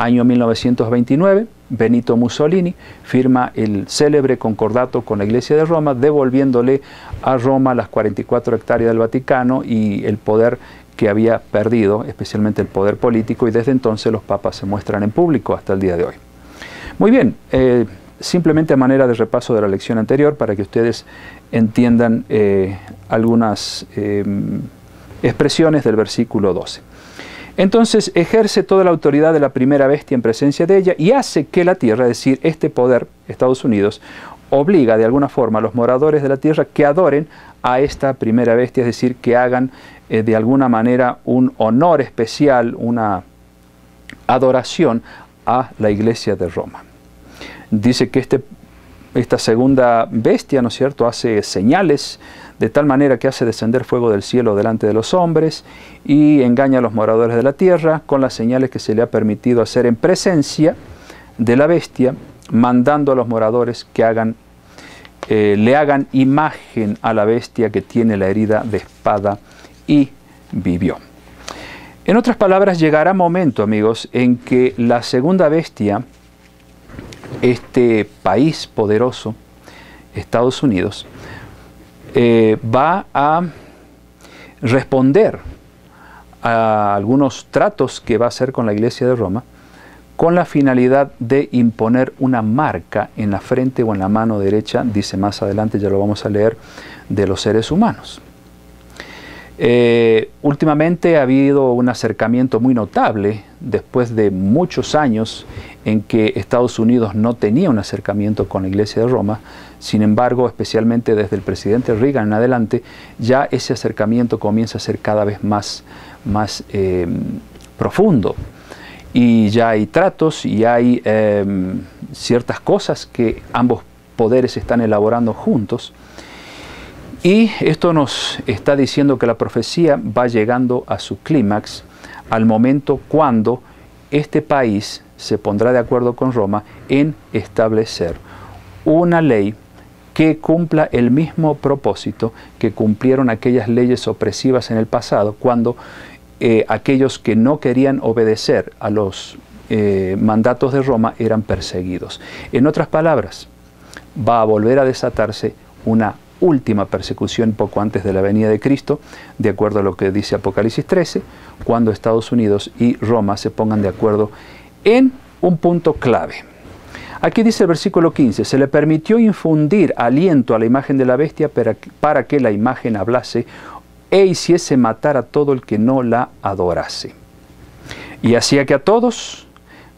Año 1929, Benito Mussolini firma el célebre concordato con la Iglesia de Roma, devolviéndole a Roma las 44 hectáreas del Vaticano y el poder que había perdido, especialmente el poder político, y desde entonces los papas se muestran en público hasta el día de hoy. Muy bien, simplemente a manera de repaso de la lección anterior, para que ustedes entiendan algunas expresiones del versículo 12. Entonces ejerce toda la autoridad de la primera bestia en presencia de ella y hace que la tierra, es decir, este poder, Estados Unidos, obliga de alguna forma a los moradores de la tierra que adoren a esta primera bestia, es decir, que hagan de alguna manera un honor especial, una adoración a la Iglesia de Roma. Dice que esta segunda bestia, ¿no es cierto?, hace señales de tal manera que hace descender fuego del cielo delante de los hombres y engaña a los moradores de la tierra con las señales que se le ha permitido hacer en presencia de la bestia, mandando a los moradores que le hagan imagen a la bestia que tiene la herida de espada y vivió. En otras palabras, llegará momento, amigos, en que la segunda bestia, este país poderoso, Estados Unidos, va a responder a algunos tratos que va a hacer con la Iglesia de Roma con la finalidad de imponer una marca en la frente o en la mano derecha, dice más adelante, ya lo vamos a leer, de los seres humanos. Últimamente ha habido un acercamiento muy notable después de muchos años en que Estados Unidos no tenía un acercamiento con la Iglesia de Roma. Sin embargo, especialmente desde el presidente Reagan en adelante, ya ese acercamiento comienza a ser cada vez más profundo. Y ya hay tratos y hay ciertas cosas que ambos poderes están elaborando juntos. Y esto nos está diciendo que la profecía va llegando a su clímax al momento cuando este país se pondrá de acuerdo con Roma en establecer una ley que cumpla el mismo propósito que cumplieron aquellas leyes opresivas en el pasado, cuando aquellos que no querían obedecer a los mandatos de Roma eran perseguidos. En otras palabras, va a volver a desatarse una última persecución poco antes de la venida de Cristo, de acuerdo a lo que dice Apocalipsis 13, cuando Estados Unidos y Roma se pongan de acuerdo en un punto clave. Aquí dice el versículo 15, se le permitió infundir aliento a la imagen de la bestia para que la imagen hablase e hiciese matar a todo el que no la adorase. Y hacía que a todos,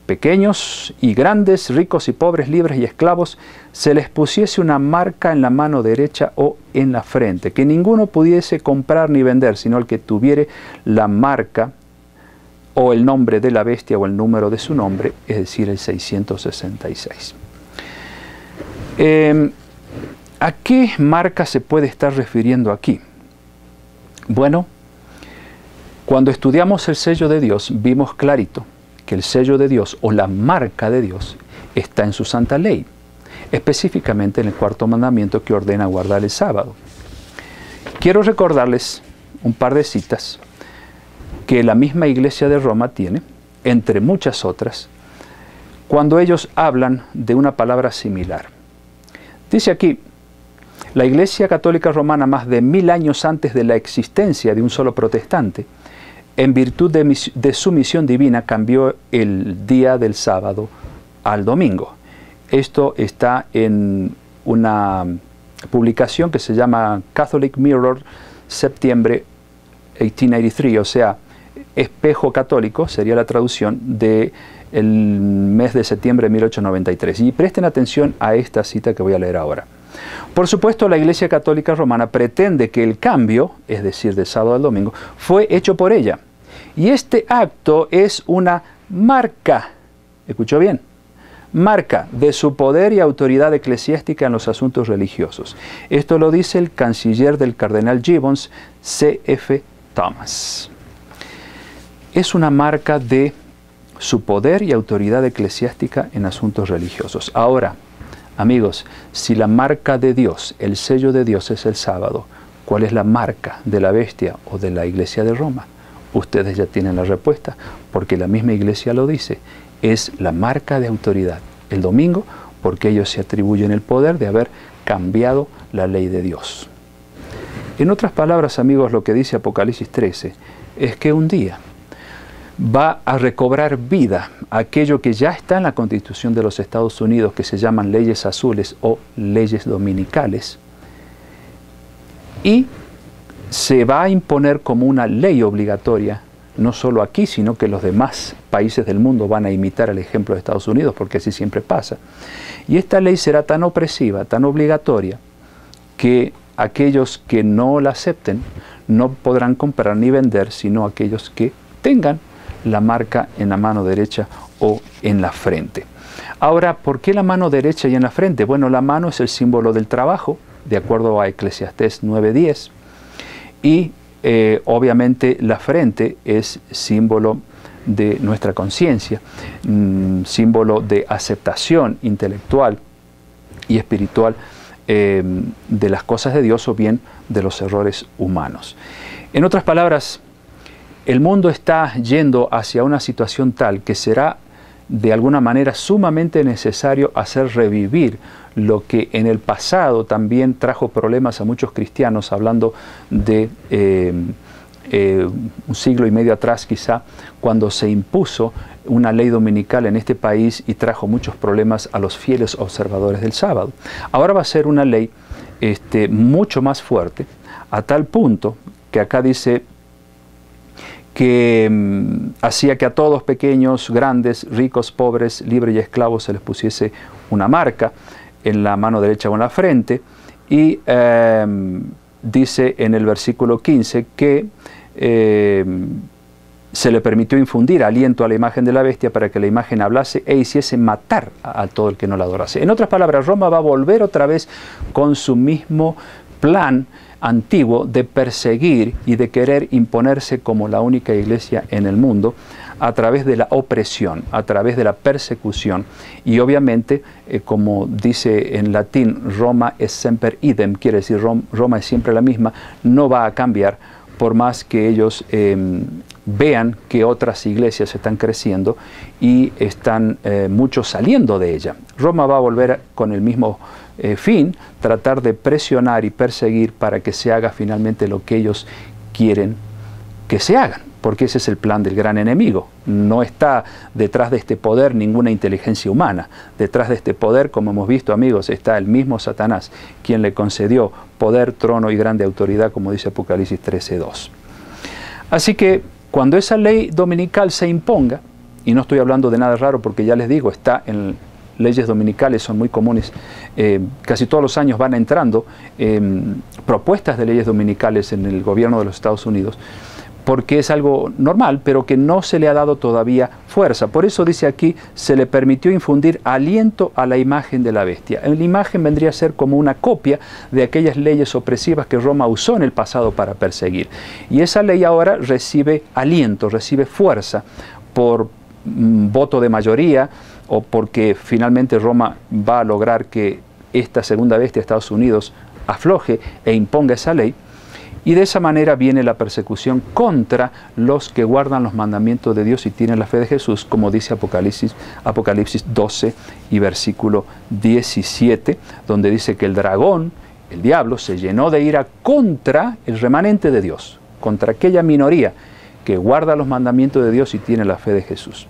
pequeños y grandes, ricos y pobres, libres y esclavos, se les pusiese una marca en la mano derecha o en la frente, que ninguno pudiese comprar ni vender, sino el que tuviere la marca o el nombre de la bestia o el número de su nombre, es decir, el 666. ¿A qué marca se puede estar refiriendo aquí? Bueno, cuando estudiamos el sello de Dios, vimos clarito que el sello de Dios o la marca de Dios está en su santa ley, específicamente en el cuarto mandamiento que ordena guardar el sábado. Quiero recordarles un par de citas que la misma Iglesia de Roma tiene, entre muchas otras, cuando ellos hablan de una palabra similar. Dice aquí, la Iglesia Católica Romana, más de 1000 años antes de la existencia de un solo protestante, en virtud de su misión divina, cambió el día del sábado al domingo. Esto está en una publicación que se llama Catholic Mirror, septiembre 1883, o sea, espejo católico, sería la traducción del mes de septiembre de 1893. Y presten atención a esta cita que voy a leer ahora. Por supuesto, la Iglesia Católica Romana pretende que el cambio, es decir, del sábado al domingo, fue hecho por ella. Y este acto es una marca, ¿escuchó bien? Marca de su poder y autoridad eclesiástica en los asuntos religiosos. Esto lo dice el canciller del cardenal Gibbons, C.F. Thomas. Es una marca de su poder y autoridad eclesiástica en asuntos religiosos. Ahora, amigos, si la marca de Dios, el sello de Dios es el sábado, ¿cuál es la marca de la bestia o de la Iglesia de Roma? Ustedes ya tienen la respuesta, porque la misma Iglesia lo dice. es la marca de autoridad. El domingo, porque ellos se atribuyen el poder de haber cambiado la ley de Dios. En otras palabras, amigos, lo que dice Apocalipsis 13 es que un día va a recobrar vida aquello que ya está en la Constitución de los Estados Unidos, que se llaman leyes azules o leyes dominicales, y se va a imponer como una ley obligatoria, no solo aquí, sino que los demás países del mundo van a imitar el ejemplo de Estados Unidos, porque así siempre pasa. Y esta ley será tan opresiva, tan obligatoria, que aquellos que no la acepten no podrán comprar ni vender, sino aquellos que tengan la marca en la mano derecha o en la frente. Ahora, ¿por qué la mano derecha y en la frente? Bueno, la mano es el símbolo del trabajo, de acuerdo a Eclesiastés 9:10, y obviamente la frente es símbolo de nuestra conciencia, símbolo de aceptación intelectual y espiritual de las cosas de Dios o bien de los errores humanos. En otras palabras, el mundo está yendo hacia una situación tal que será de alguna manera sumamente necesario hacer revivir lo que en el pasado también trajo problemas a muchos cristianos, hablando de un siglo y medio atrás quizá, cuando se impuso una ley dominical en este país y trajo muchos problemas a los fieles observadores del sábado. Ahora va a ser una ley mucho más fuerte, a tal punto que acá dice que hacía que a todos, pequeños, grandes, ricos, pobres, libres y esclavos, se les pusiese una marca en la mano derecha o en la frente, y dice en el versículo 15 que se le permitió infundir aliento a la imagen de la bestia para que la imagen hablase e hiciese matar a todo el que no la adorase. En otras palabras, Roma va a volver otra vez con su mismo plan antiguo de perseguir y de querer imponerse como la única iglesia en el mundo a través de la opresión, a través de la persecución. Y obviamente, como dice en latín, Roma es semper idem, quiere decir Roma es siempre la misma, no va a cambiar por más que ellos vean que otras iglesias están creciendo y están muchos saliendo de ella. Roma va a volver con el mismo fin, tratar de presionar y perseguir para que se haga finalmente lo que ellos quieren que se hagan, porque ese es el plan del gran enemigo. No está detrás de este poder ninguna inteligencia humana. Detrás de este poder, como hemos visto, amigos, está el mismo Satanás, quien le concedió poder, trono y grande autoridad, como dice Apocalipsis 13:2. Así que cuando esa ley dominical se imponga, y no estoy hablando de nada raro porque ya les digo, está en leyes dominicales, son muy comunes, casi todos los años van entrando propuestas de leyes dominicales en el gobierno de los Estados Unidos, porque es algo normal, pero que no se le ha dado todavía fuerza. Por eso dice aquí, se le permitió infundir aliento a la imagen de la bestia. La imagen vendría a ser como una copia de aquellas leyes opresivas que Roma usó en el pasado para perseguir. Y esa ley ahora recibe aliento, recibe fuerza por voto de mayoría, o porque finalmente Roma va a lograr que esta segunda bestia de Estados Unidos afloje e imponga esa ley. Y de esa manera viene la persecución contra los que guardan los mandamientos de Dios y tienen la fe de Jesús, como dice Apocalipsis 12 y versículo 17, donde dice que el dragón, el diablo, se llenó de ira contra el remanente de Dios, contra aquella minoría que guarda los mandamientos de Dios y tiene la fe de Jesús.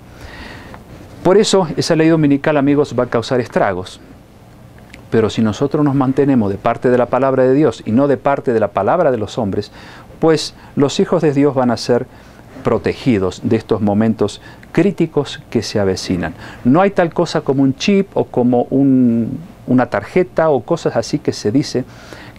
Por eso esa ley dominical, amigos, va a causar estragos. Pero si nosotros nos mantenemos de parte de la palabra de Dios y no de parte de la palabra de los hombres, pues los hijos de Dios van a ser protegidos de estos momentos críticos que se avecinan. No hay tal cosa como un chip o como una tarjeta o cosas así que se dice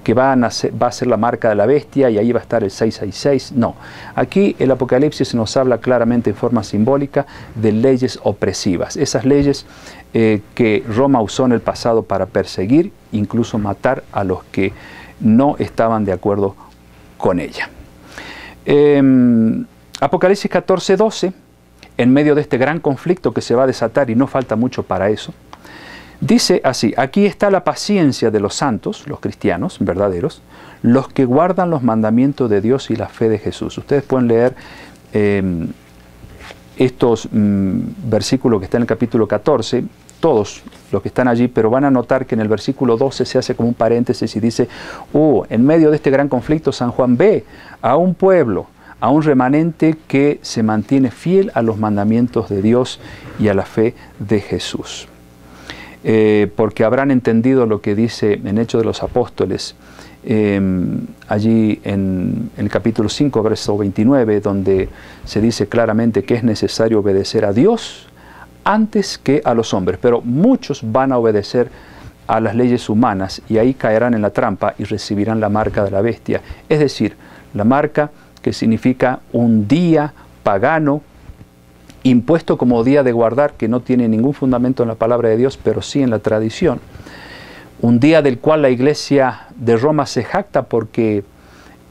que va a ser la marca de la bestia y ahí va a estar el 666. No, aquí el Apocalipsis nos habla claramente en forma simbólica de leyes opresivas. Esas leyes que Roma usó en el pasado para perseguir, incluso matar a los que no estaban de acuerdo con ella. Apocalipsis 14:12, en medio de este gran conflicto que se va a desatar, y no falta mucho para eso, dice así: aquí está la paciencia de los santos, los cristianos verdaderos, los que guardan los mandamientos de Dios y la fe de Jesús. Ustedes pueden leer estos versículos que están en el capítulo 14, todos los que están allí, pero van a notar que en el versículo 12 se hace como un paréntesis y dice, en medio de este gran conflicto, San Juan ve a un pueblo, a un remanente que se mantiene fiel a los mandamientos de Dios y a la fe de Jesús. Porque habrán entendido lo que dice en Hechos de los Apóstoles, allí en el capítulo 5, verso 29, donde se dice claramente que es necesario obedecer a Dios antes que a los hombres, pero muchos van a obedecer a las leyes humanas y ahí caerán en la trampa y recibirán la marca de la bestia, es decir, la marca que significa un día pagano impuesto como día de guardar, que no tiene ningún fundamento en la palabra de Dios, pero sí en la tradición. Un día del cual la Iglesia de Roma se jacta porque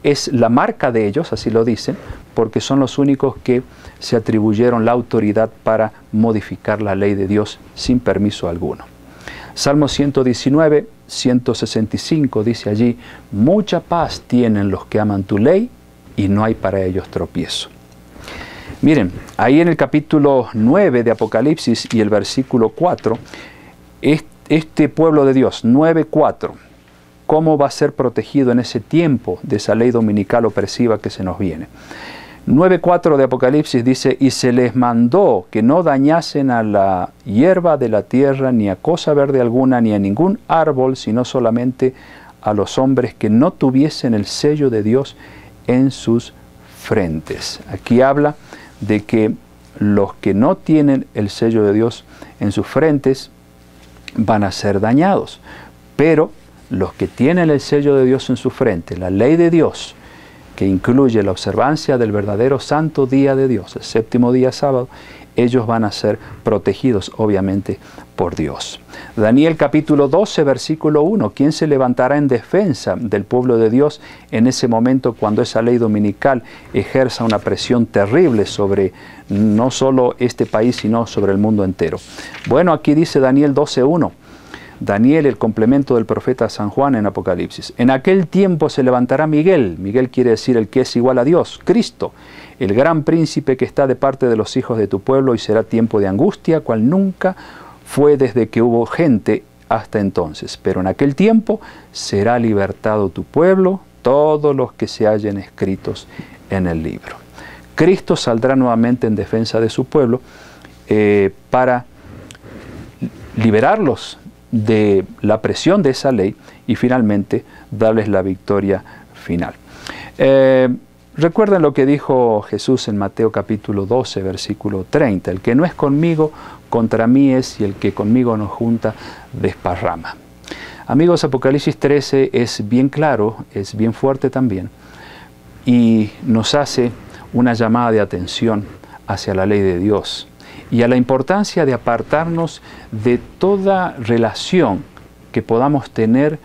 es la marca de ellos, así lo dicen, porque son los únicos que se atribuyeron la autoridad para modificar la ley de Dios sin permiso alguno. Salmo 119, 165 dice allí, mucha paz tienen los que aman tu ley y no hay para ellos tropiezo. Miren, ahí en el capítulo 9 de Apocalipsis y el versículo 4, este pueblo de Dios, 9:4, ¿cómo va a ser protegido en ese tiempo de esa ley dominical opresiva que se nos viene? 9:4 de Apocalipsis dice, y se les mandó que no dañasen a la hierba de la tierra, ni a cosa verde alguna, ni a ningún árbol, sino solamente a los hombres que no tuviesen el sello de Dios en sus frentes. Aquí habla de que los que no tienen el sello de Dios en sus frentes van a ser dañados, pero los que tienen el sello de Dios en su frente, la ley de Dios, que incluye la observancia del verdadero santo día de Dios, el séptimo día sábado, ellos van a ser protegidos obviamente por Dios. Daniel capítulo 12 versículo 1, ¿quién se levantará en defensa del pueblo de Dios en ese momento cuando esa ley dominical ejerza una presión terrible sobre no solo este país sino sobre el mundo entero? Bueno, aquí dice Daniel 12:1. Daniel, el complemento del profeta San Juan en Apocalipsis. En aquel tiempo se levantará Miguel. Miguel quiere decir el que es igual a Dios, Cristo, el gran príncipe que está de parte de los hijos de tu pueblo, y será tiempo de angustia, cual nunca fue desde que hubo gente hasta entonces. Pero en aquel tiempo será libertado tu pueblo, todos los que se hallen escritos en el libro. Cristo saldrá nuevamente en defensa de su pueblo para liberarlos de la presión de esa ley y finalmente darles la victoria final. Recuerden lo que dijo Jesús en Mateo capítulo 12, versículo 30. El que no es conmigo, contra mí es, y el que conmigo no junta, desparrama. Amigos, Apocalipsis 13 es bien claro, es bien fuerte también, y nos hace una llamada de atención hacia la ley de Dios y a la importancia de apartarnos de toda relación que podamos tener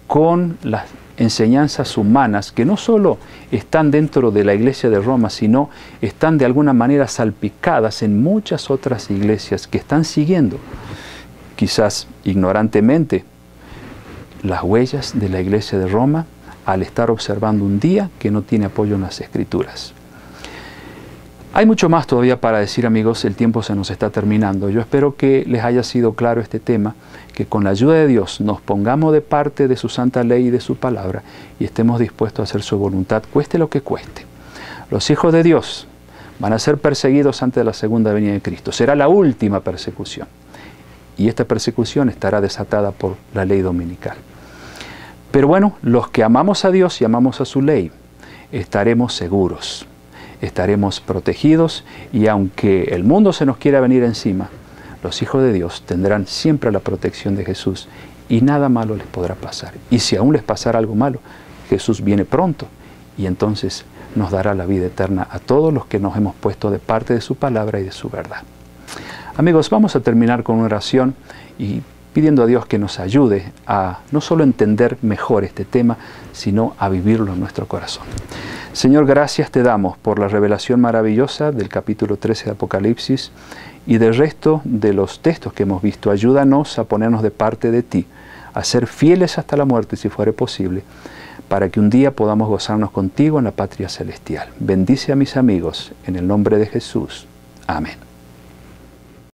con las enseñanzas humanas que no solo están dentro de la Iglesia de Roma, sino están de alguna manera salpicadas en muchas otras iglesias que están siguiendo, quizás ignorantemente, las huellas de la Iglesia de Roma al estar observando un día que no tiene apoyo en las Escrituras. Hay mucho más todavía para decir, amigos, el tiempo se nos está terminando. Yo espero que les haya sido claro este tema, que con la ayuda de Dios nos pongamos de parte de su santa ley y de su palabra y estemos dispuestos a hacer su voluntad, cueste lo que cueste. Los hijos de Dios van a ser perseguidos antes de la segunda venida de Cristo. Será la última persecución y esta persecución estará desatada por la ley dominical. Pero bueno, los que amamos a Dios y amamos a su ley, estaremos seguros. Estaremos protegidos y aunque el mundo se nos quiera venir encima, los hijos de Dios tendrán siempre la protección de Jesús y nada malo les podrá pasar. Y si aún les pasara algo malo, Jesús viene pronto y entonces nos dará la vida eterna a todos los que nos hemos puesto de parte de su palabra y de su verdad. Amigos, vamos a terminar con una oración y pidiendo a Dios que nos ayude a no solo entender mejor este tema, sino a vivirlo en nuestro corazón. Señor, gracias te damos por la revelación maravillosa del capítulo 13 de Apocalipsis y del resto de los textos que hemos visto. Ayúdanos a ponernos de parte de ti, a ser fieles hasta la muerte si fuere posible, para que un día podamos gozarnos contigo en la patria celestial. Bendice a mis amigos, en el nombre de Jesús. Amén.